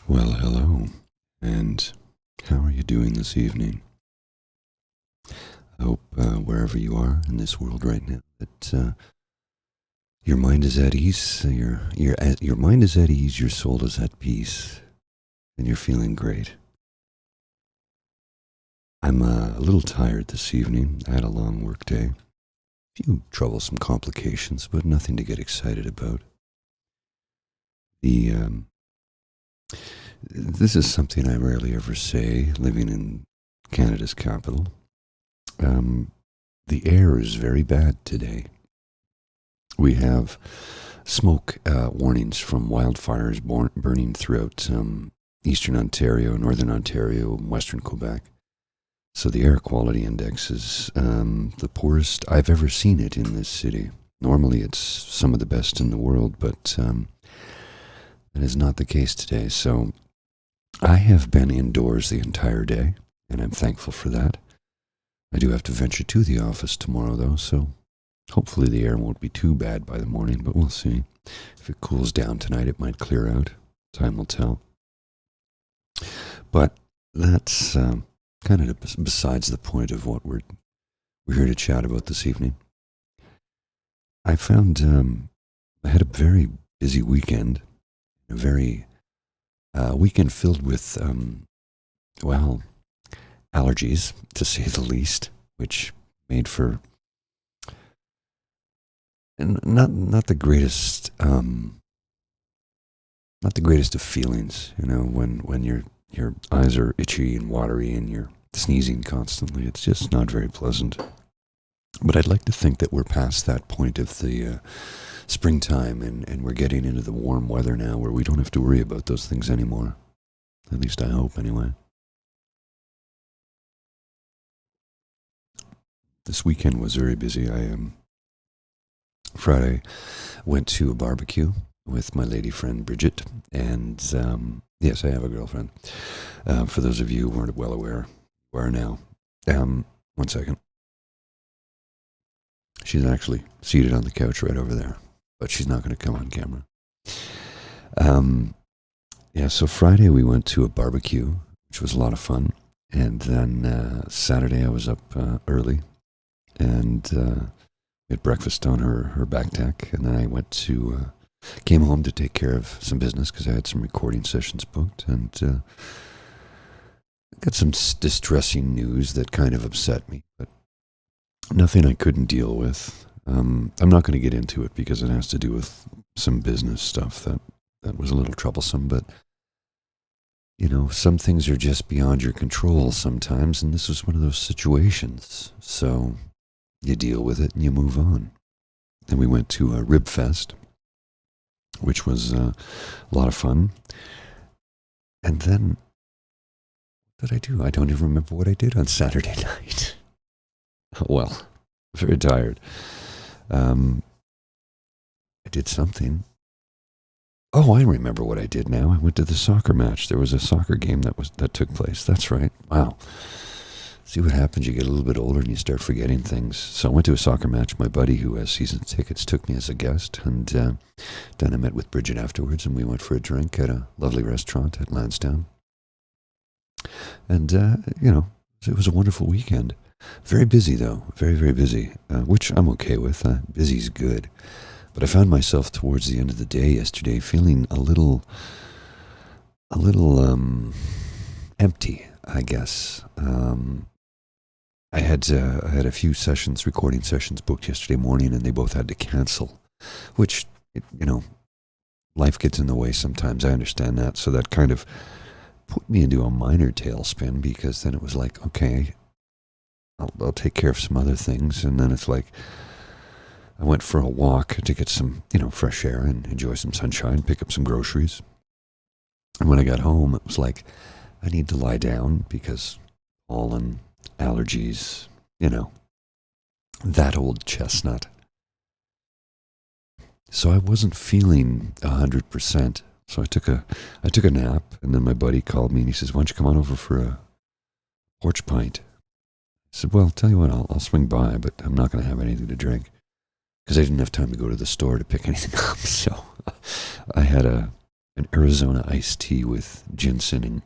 Well, hello, and how are you doing this evening? I hope wherever you are in this world right now that your mind is at ease, your mind is at ease, your soul is at peace, and you're feeling great. I'm a little tired this evening. I had a long work day, a few troublesome complications, but nothing to get excited about. The This is something I rarely ever say, living in Canada's capital. Um, the air is very bad today. We have smoke warnings from wildfires burning throughout eastern Ontario, northern Ontario, and western Quebec. So the air quality index is the poorest I've ever seen it in this city. Normally it's some of the best in the world, but that is not the case today. So I have been indoors the entire day, and I'm thankful for that. I do have to venture to the office tomorrow, though, so hopefully the air won't be too bad by the morning, but we'll see. If it cools down tonight, it might clear out. Time will tell. But that's kind of besides the point of what we're here to chat about this evening. I found I had a very busy weekend, a very weekend filled with, well, allergies, to say the least, which made for and not the greatest not the greatest of feelings, when your eyes are itchy and watery and you're sneezing constantly. It's just not very pleasant. But I'd like to think that we're past that point of the springtime and we're getting into the warm weather now where we don't have to worry about those things anymore. At least I hope, anyway. This weekend was very busy. Friday went to a barbecue with my lady friend Bridget, and yes, I have a girlfriend. For those of you who weren't well aware, who are now. One second. She's actually seated on the couch right over there, but she's not going to come on camera. Yeah, so Friday we went to a barbecue, which was a lot of fun, and then Saturday I was up early, and we had breakfast on her back deck, and then I came home to take care of some business because I had some recording sessions booked, and got some distressing news that kind of upset me, but nothing I couldn't deal with. I'm not going to get into it because it has to do with some business stuff that was a little troublesome, but some things are just beyond your control sometimes, and this was one of those situations. So you deal with it and you move on. Then we went to a Rib Fest, which was a lot of fun. And then, what did I do? I don't even remember what I did on Saturday night. Well, very tired. I did something. Oh, I remember what I did now. I went to the soccer match. There was a soccer game that took place. That's right. Wow. See what happens. You get a little bit older and you start forgetting things. So I went to a soccer match. My buddy who has season tickets took me as a guest, and then I met with Bridget afterwards, and we went for a drink at a lovely restaurant at Lansdowne. And, it was a wonderful weekend. Very busy, though. Very, very busy, which I'm okay with. Busy's good. But I found myself towards the end of the day yesterday feeling a little empty, I guess. I had a few recording sessions booked yesterday morning, and they both had to cancel, which, life gets in the way sometimes. I understand that. So that kind of put me into a minor tailspin, because then it was like, okay, I'll take care of some other things. And then it's like, I went for a walk to get some, fresh air and enjoy some sunshine, pick up some groceries. And when I got home, it was like, I need to lie down because pollen, allergies, that old chestnut. So I wasn't feeling 100%. So I took a nap, and then my buddy called me and he says, "Why don't you come on over for a porch pint?" I said, "Well, tell you what, I'll swing by, but I'm not going to have anything to drink," because I didn't have time to go to the store to pick anything up. So I had a an Arizona iced tea with ginseng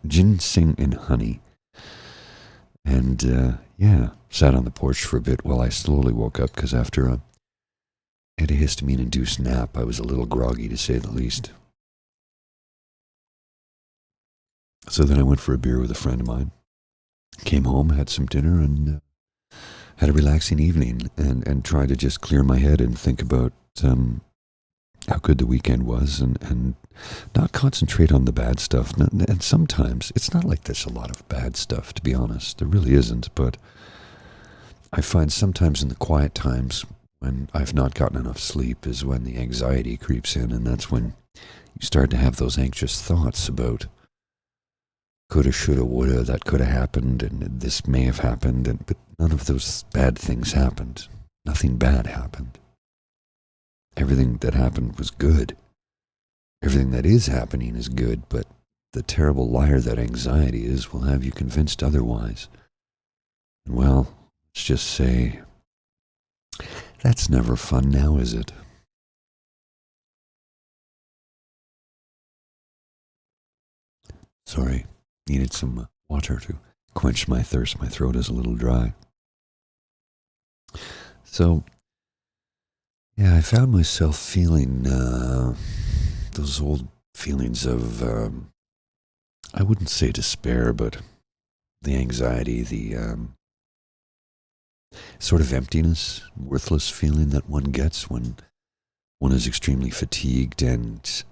and honey. And yeah, sat on the porch for a bit while I slowly woke up because after a antihistamine-induced nap, I was a little groggy to say the least. So then I went for a beer with a friend of mine, came home, had some dinner, and had a relaxing evening and tried to just clear my head and think about how good the weekend was and not concentrate on the bad stuff. And sometimes, it's not like there's a lot of bad stuff, to be honest. There really isn't, but I find sometimes in the quiet times when I've not gotten enough sleep is when the anxiety creeps in, and that's when you start to have those anxious thoughts about coulda, shoulda, woulda, that could have happened, and this may have happened, but none of those bad things happened. Nothing bad happened. Everything that happened was good. Everything that is happening is good, but the terrible liar that anxiety is will have you convinced otherwise. And well, let's just say, that's never fun now, is it? Sorry, needed some water to quench my thirst. My throat is a little dry. So, yeah, I found myself feeling those old feelings of, I wouldn't say despair, but the anxiety, the sort of emptiness, worthless feeling that one gets when one is extremely fatigued and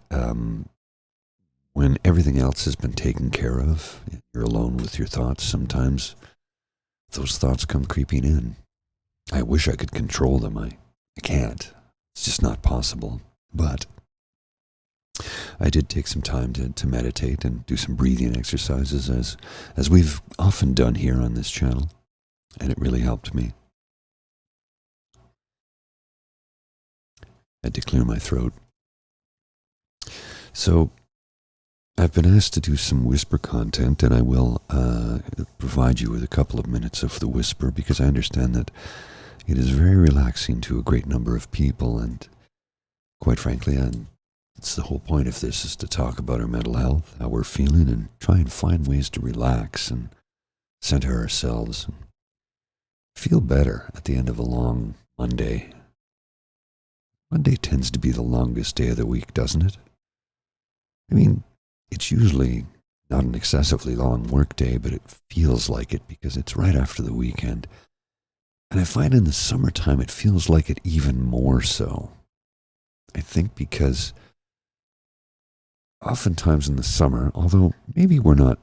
when everything else has been taken care of. You're alone with your thoughts. Sometimes those thoughts come creeping in. I wish I could control them. I can't. It's just not possible. But I did take some time to meditate and do some breathing exercises as we've often done here on this channel, and it really helped me. I had to clear my throat. So I've been asked to do some whisper content, and I will provide you with a couple of minutes of the whisper because I understand that it is very relaxing to a great number of people, and quite frankly, it's the whole point of this is to talk about our mental health, how we're feeling, and try and find ways to relax and center ourselves and feel better at the end of a long Monday. Monday tends to be the longest day of the week, doesn't it? I mean, it's usually not an excessively long work day, but it feels like it because it's right after the weekend. And I find in the summertime it feels like it even more so. I think because oftentimes in the summer, although maybe we're not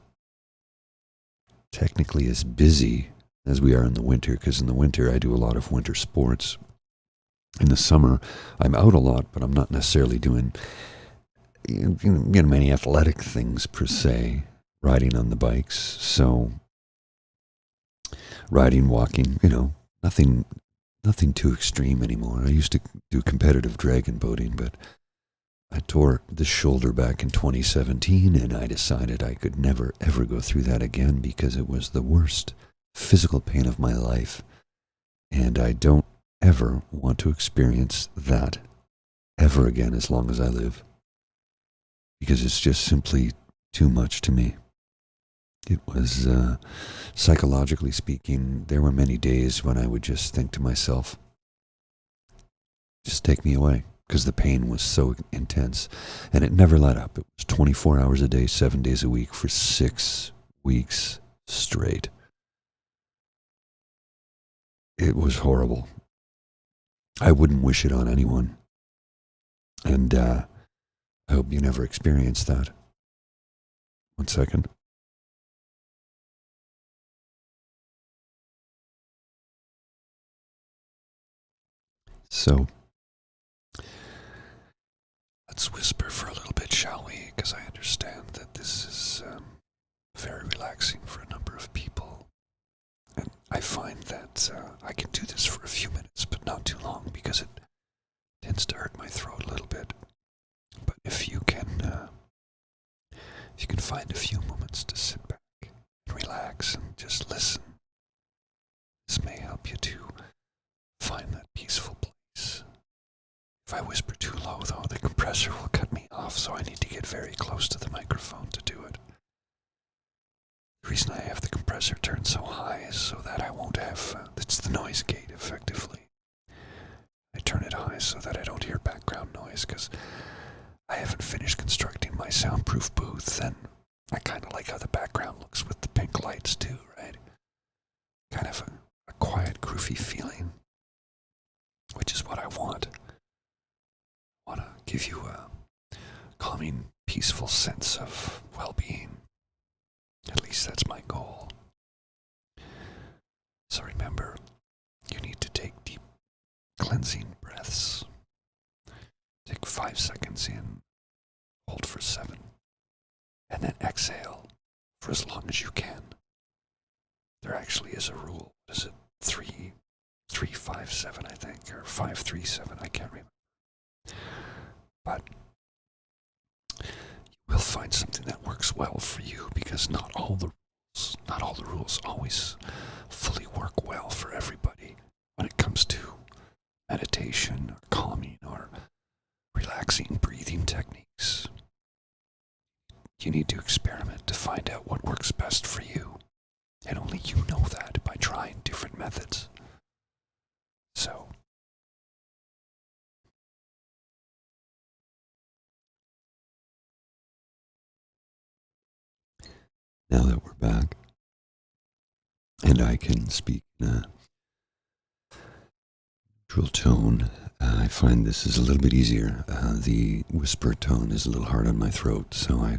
technically as busy as we are in the winter, because in the winter I do a lot of winter sports. In the summer, I'm out a lot, but I'm not necessarily doing many athletic things per se, riding on the bikes. So riding, walking, nothing too extreme anymore. I used to do competitive dragon boating, but I tore the shoulder back in 2017, and I decided I could never, ever go through that again because it was the worst physical pain of my life. And I don't ever want to experience that ever again as long as I live, because it's just simply too much to me. It was, psychologically speaking, there were many days when I would just think to myself, just take me away, because the pain was so intense, and it never let up. It was 24 hours a day, 7 days a week for 6 weeks straight. It was horrible. I wouldn't wish it on anyone. And I hope you never experience that. 1 second. So, let's whisper for a little bit, shall we? Because I understand that this is very relaxing for a number of people. And I find that I can do this for a few minutes, but not too long, because it tends to hurt my throat a little bit. But if you can find a few moments to sit back and relax and just listen, this may help you to find that peaceful place. If I whisper too low, though, the compressor will cut me off, so I need to get very close to the microphone to do it. The reason I have the compressor turned so high is so that I won't have, it's the noise gate, effectively. I turn it high so that I don't hear background noise, because I haven't finished constructing my soundproof booth, and I kind of like how the background looks with the pink lights, too, right? Kind of a quiet, groovy feeling, which is what I want. I want to give you a calming, peaceful sense of well-being. At least that's my goal. So remember, you need to take deep, cleansing breaths. Take 5 seconds in, hold for 7, and then exhale for as long as you can. There actually is a rule. Is it 3-5-7, I think, or 5-3-7? I can't remember. But you will find something that works well for you, because not all the rules always fully work well for everybody when it comes to meditation or calming or relaxing breathing techniques. You need to experiment to find out what works best for you. And only you know that by trying different methods. So, now that we're back, and I can speak in a neutral tone, I find this is a little bit easier. The whisper tone is a little hard on my throat, so I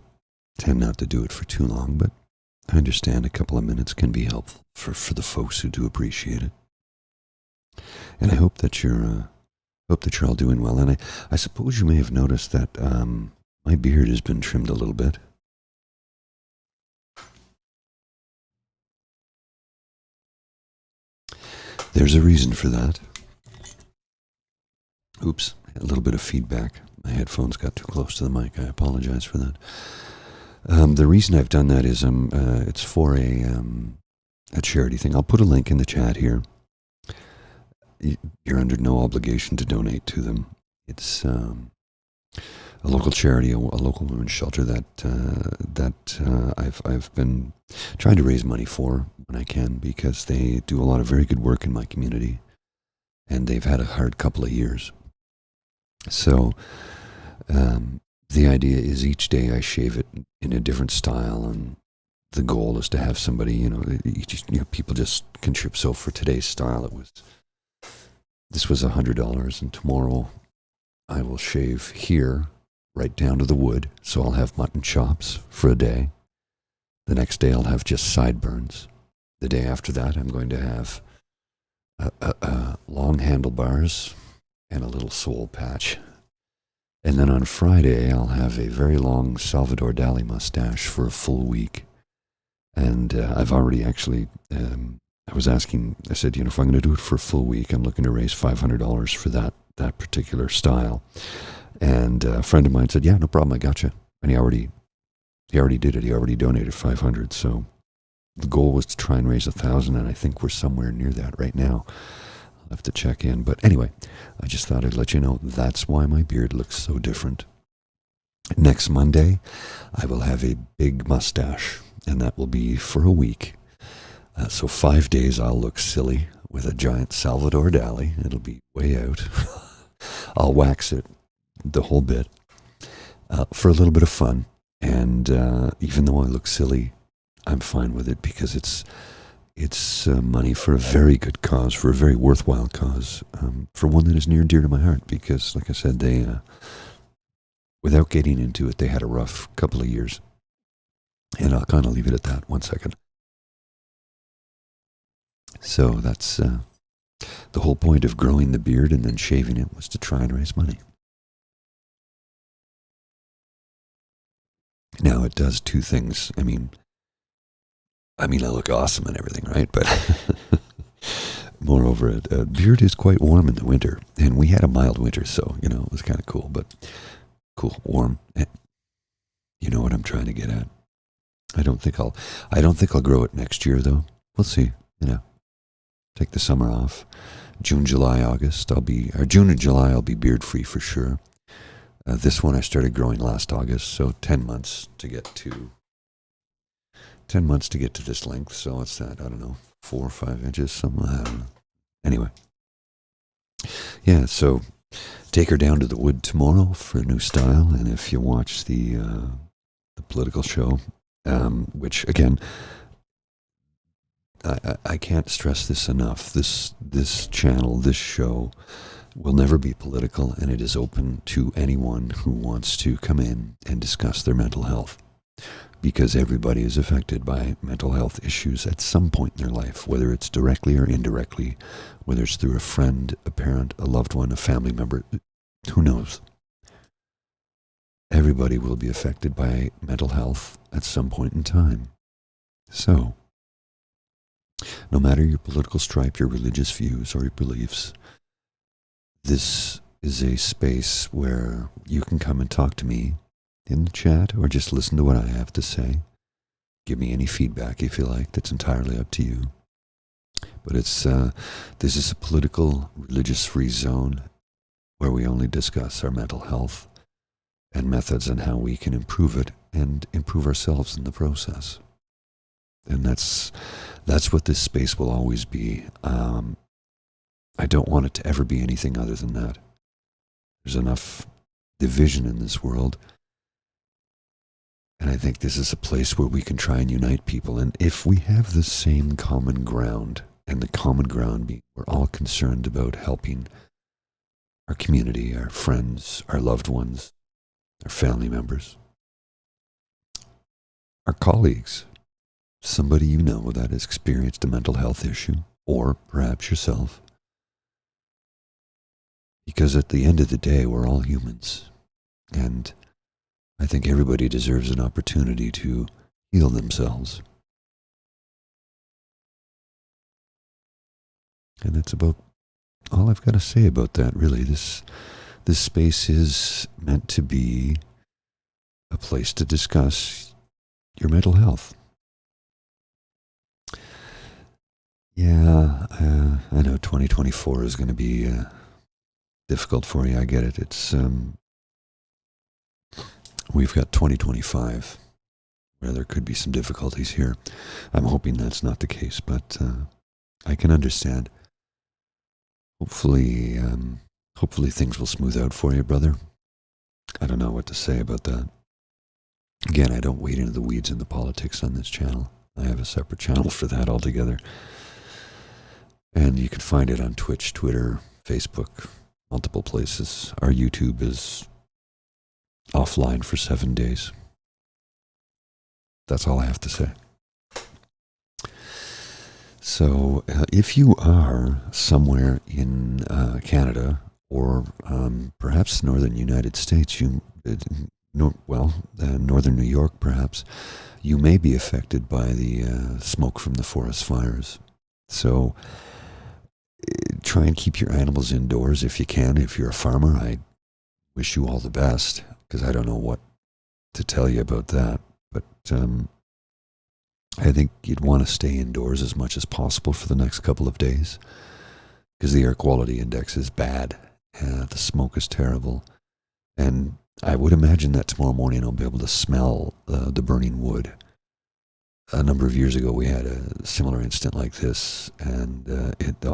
tend not to do it for too long, but I understand a couple of minutes can be helpful for the folks who do appreciate it. And I hope that you're all doing well. And I suppose you may have noticed that my beard has been trimmed a little bit. There's a reason for that. Oops, a little bit of feedback. My headphones got too close to the mic. I apologize for that. The reason I've done that is it's for a charity thing. I'll put a link in the chat here. You're under no obligation to donate to them. It's a local charity, a local women's shelter that I've been trying to raise money for when I can, because they do a lot of very good work in my community, and they've had a hard couple of years. So the idea is each day I shave it in a different style, and the goal is to have somebody, people just contribute. So for today's style, this was $100, and tomorrow I will shave here right down to the wood, so I'll have mutton chops for a day. The next day I'll have just sideburns. The day after that I'm going to have long handlebars and a little soul patch. And then on Friday I'll have a very long Salvador Dali mustache for a full week. And I've already actually, I said, if I'm going to do it for a full week, I'm looking to raise $500 for that particular style. And a friend of mine said, yeah, no problem, I got you. And he already did it. He already donated $500. So the goal was to try and raise $1,000, and I think we're somewhere near that right now. I'll have to check in. But anyway, I just thought I'd let you know that's why my beard looks so different. Next Monday, I will have a big mustache, and that will be for a week. So 5 days I'll look silly with a giant Salvador Dali. It'll be way out. I'll wax it the whole bit for a little bit of fun. And even though I look silly, I'm fine with it, because it's money for a very good cause, for a very worthwhile cause, for one that is near and dear to my heart. Because, like I said, they, without getting into it, they had a rough couple of years. And I'll kind of leave it at that. 1 second. So that's the whole point of growing the beard and then shaving it, was to try and raise money. Now, it does two things. I mean, I look awesome and everything, right? But moreover, a beard is quite warm in the winter. And we had a mild winter, so, it was kind of cool. But cool, warm. You know what I'm trying to get at. I don't think I'll grow it next year, though. We'll see, Take the summer off June, July, August, June and July, I'll be beard free for sure. This one I started growing last August, so 10 months to get to 10 months to get to this length. So what's that? I don't know, 4 or 5 inches, something. I don't know. Anyway, yeah. So take her down to the wood tomorrow for a new style. And if you watch the political show, which again, I can't stress this enough. This channel, this show, will never be political, and it is open to anyone who wants to come in and discuss their mental health, because everybody is affected by mental health issues at some point in their life, whether it's directly or indirectly, whether it's through a friend, a parent, a loved one, a family member, who knows? Everybody will be affected by mental health at some point in time. So, no matter your political stripe, your religious views, or your beliefs, this is a space where you can come and talk to me in the chat or just listen to what I have to say. Give me any feedback if you like. That's entirely up to you. But this is a political, religious-free zone where we only discuss our mental health and methods and how we can improve it and improve ourselves in the process. And that's what this space will always be. I don't want it to ever be anything other than that. There's enough division in this world. And I think this is a place where we can try and unite people. And if we have the same common ground, and the common ground being we're all concerned about helping our community, our friends, our loved ones, our family members, our colleagues, somebody you know that has experienced a mental health issue, or perhaps yourself. Because at the end of the day, we're all humans. And I think everybody deserves an opportunity to heal themselves. And that's about all I've got to say about that, really. This space is meant to be a place to discuss your mental health. Yeah, I know 2024 is going to be difficult for you. I get it. It's we've got 2025 where there could be some difficulties here. I'm hoping that's not the case, but I can understand. Hopefully things will smooth out for you, brother. I don't know what to say about that. Again, I don't wade into the weeds in the politics on this channel. I have a separate channel for that altogether. And you can find it on Twitch, Twitter, Facebook, multiple places. Our YouTube is offline for 7 days. That's all I have to say. So if you are somewhere in Canada or perhaps northern United States, northern New York perhaps, you may be affected by the smoke from the forest fires. So try and keep your animals indoors if you can. If you're a farmer, I wish you all the best, because I don't know what to tell you about that. But I think you'd want to stay indoors as much as possible for the next couple of days, because the air quality index is bad. The smoke is terrible. And I would imagine that tomorrow morning I'll be able to smell the burning wood. A number of years ago, we had a similar incident like this, and it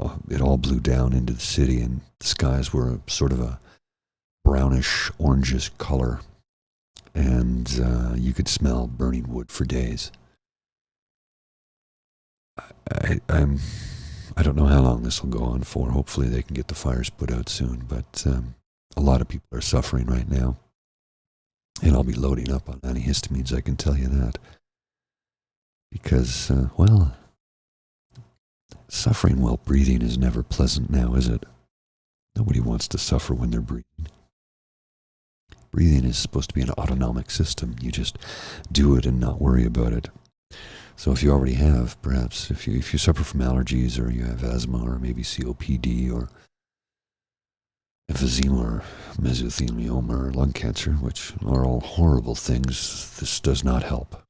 all blew down into the city, and the skies were sort of a brownish, orangish color, and you could smell burning wood for days. I don't know how long this will go on for. Hopefully they can get the fires put out soon, but a lot of people are suffering right now, and I'll be loading up on antihistamines, I can tell you that. Because, suffering while breathing is never pleasant now, is it? Nobody wants to suffer when they're breathing. Breathing is supposed to be an autonomic system. You just do it and not worry about it. So if you already have, perhaps, if you suffer from allergies, or you have asthma, or maybe COPD, or emphysema, or mesothelioma, or lung cancer, which are all horrible things, this does not help.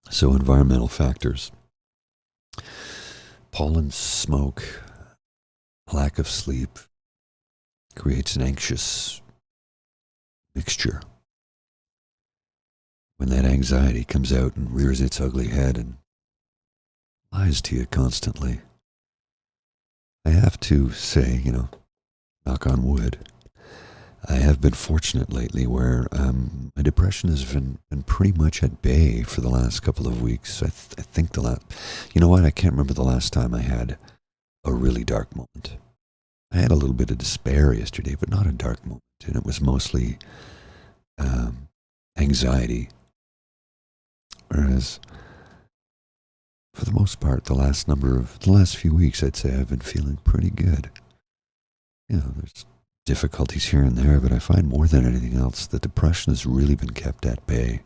So environmental factors. pollen smoke, lack of sleep creates an anxious mixture. When that anxiety comes out and rears its ugly head and lies to you constantly, I have to say, knock on wood, I have been fortunate lately where my depression has been pretty much at bay for the last couple of weeks. I think you know what, I can't remember the last time I had a really dark moment. I had a little bit of despair yesterday, but not a dark moment, and it was mostly anxiety. Whereas, for the most part, the last few weeks, I'd say I've been feeling pretty good. There's difficulties here and there, but I find more than anything else, the depression has really been kept at bay.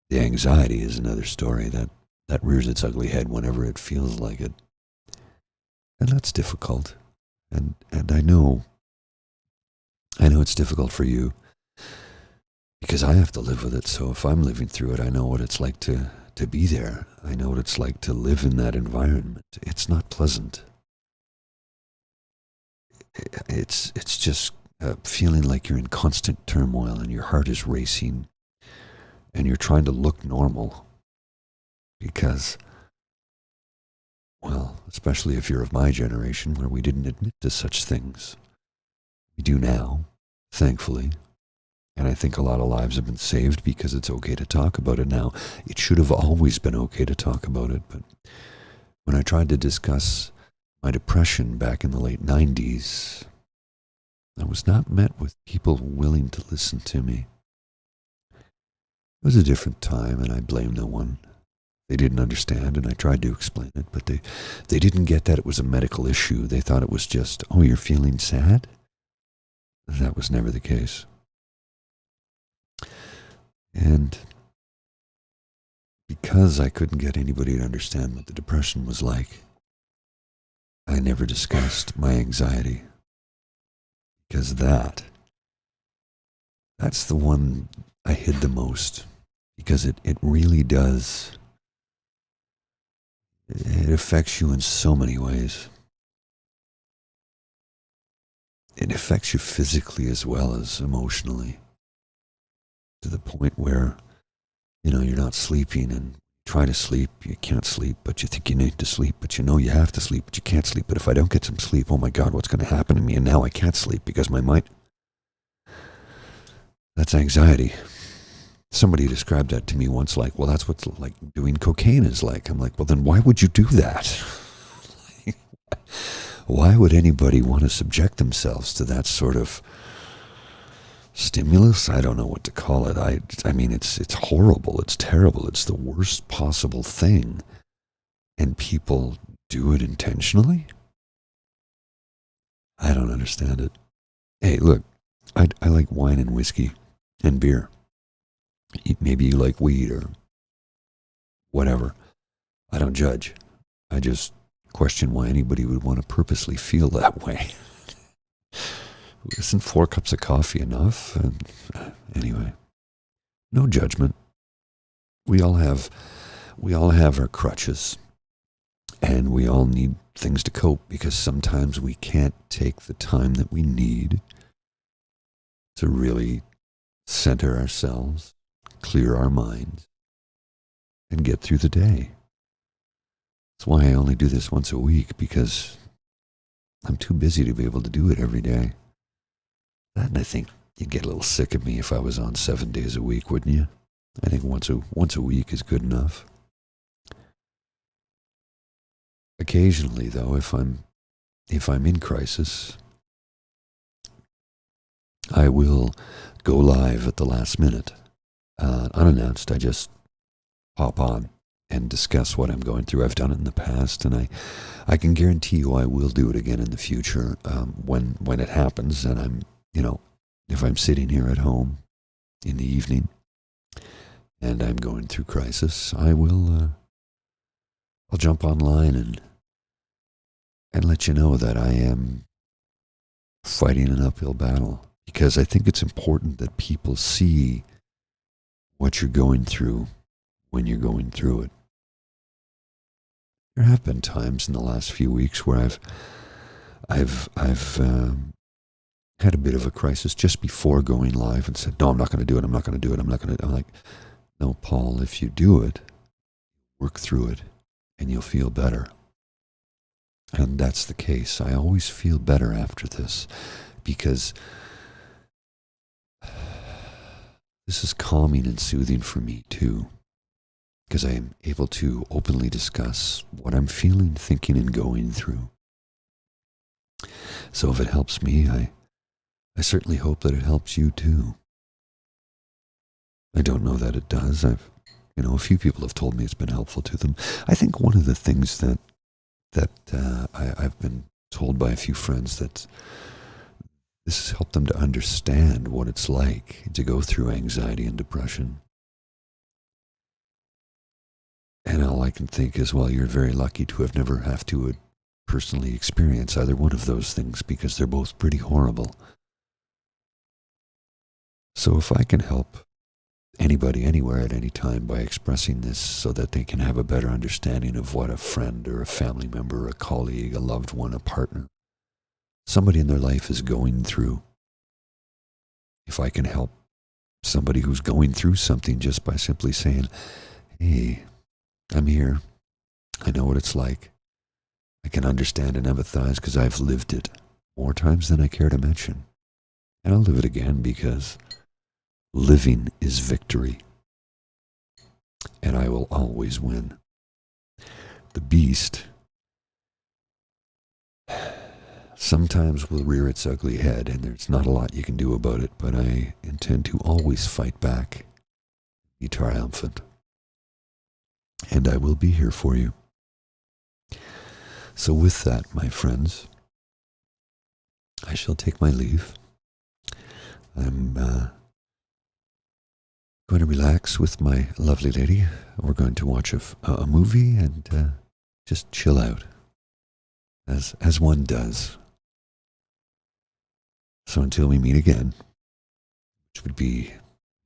The anxiety is another story that rears its ugly head whenever it feels like it. And that's difficult. And I know it's difficult for you because I have to live with it. So if I'm living through it, I know what it's like to be there. I know what it's like to live in that environment. It's not pleasant. It's just feeling like you're in constant turmoil and your heart is racing and you're trying to look normal because, well, especially if you're of my generation where we didn't admit to such things. We do now, thankfully. And I think a lot of lives have been saved because it's okay to talk about it now. It should have always been okay to talk about it. But when I tried to discuss my depression back in the late 90s, I was not met with people willing to listen to me. It was a different time, and I blame no one. They didn't understand, and I tried to explain it, but they didn't get that it was a medical issue. They thought it was just, oh, you're feeling sad? That was never the case. And because I couldn't get anybody to understand what the depression was like, I never discussed my anxiety. Because that's the one I hid the most. Because it really does. It affects you in so many ways. It affects you physically as well as emotionally. To the point where, you're not sleeping and try to sleep, you can't sleep, but you think you need to sleep, but you have to sleep, but you can't sleep. But if I don't get some sleep, oh my God, what's going to happen to me? And now I can't sleep because my mind... That's anxiety. Somebody described that to me once like, well, that's what like doing cocaine is like. I'm like, well, then why would you do that? Why would anybody want to subject themselves to that sort of stimulus? I don't know what to call it. I mean, it's horrible. It's terrible. It's the worst possible thing. And people do it intentionally? I don't understand it. Hey, look, I like wine and whiskey and beer. Maybe you like weed or whatever. I don't judge. I just question why anybody would want to purposely feel that way. Isn't 4 cups of coffee enough? Anyway, no judgment. We all have our crutches, and we all need things to cope because sometimes we can't take the time that we need to really center ourselves, clear our minds, and get through the day. That's why I only do this once a week, because I'm too busy to be able to do it every day. And I think you'd get a little sick of me if I was on 7 days a week, wouldn't you? I think once a week is good enough. Occasionally, though, if I'm in crisis, I will go live at the last minute. Unannounced, I just hop on and discuss what I'm going through. I've done it in the past, and I can guarantee you I will do it again in the future when it happens. And I'm, if I'm sitting here at home in the evening and I'm going through crisis, I'll jump online and let you know that I am fighting an uphill battle, because I think it's important that people see what you're going through when you're going through it. there have been times in the last few weeks where I've had a bit of a crisis just before going live and said, no, I'm not going to do it. I'm not going to do it. I'm not going to. I'm like, no, Paul, if you do it, work through it and you'll feel better. And that's the case. I always feel better after this because this is calming and soothing for me too. Because I am able to openly discuss what I'm feeling, thinking, and going through. So if it helps me, I certainly hope that it helps you too. I don't know that it does. A few people have told me it's been helpful to them. I think one of the things that I've been told by a few friends that this has helped them to understand what it's like to go through anxiety and depression. And all I can think is, well, you're very lucky to have never have to personally experience either one of those things because they're both pretty horrible. So if I can help anybody anywhere at any time by expressing this so that they can have a better understanding of what a friend or a family member, a colleague, a loved one, a partner, somebody in their life is going through, if I can help somebody who's going through something just by simply saying, hey, I'm here. I know what it's like. I can understand and empathize because I've lived it more times than I care to mention. And I'll live it again because living is victory. And I will always win. The beast sometimes will rear its ugly head, and there's not a lot you can do about it, but I intend to always fight back, be triumphant. And I will be here for you. So with that, my friends, I shall take my leave. I'm going to relax with my lovely lady. We're going to watch a movie and just chill out, as one does. So until we meet again, which would be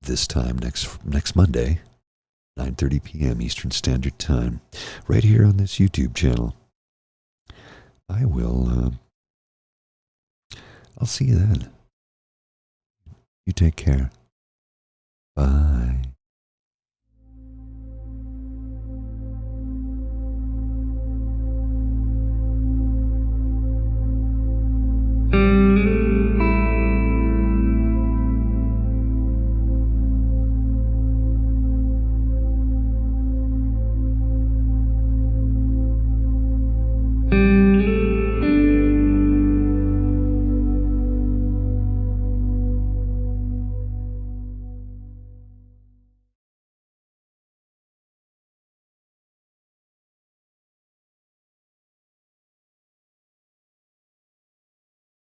this time next Monday, 9:30 p.m. Eastern Standard Time, right here on this YouTube channel, I'll see you then. You take care. Bye.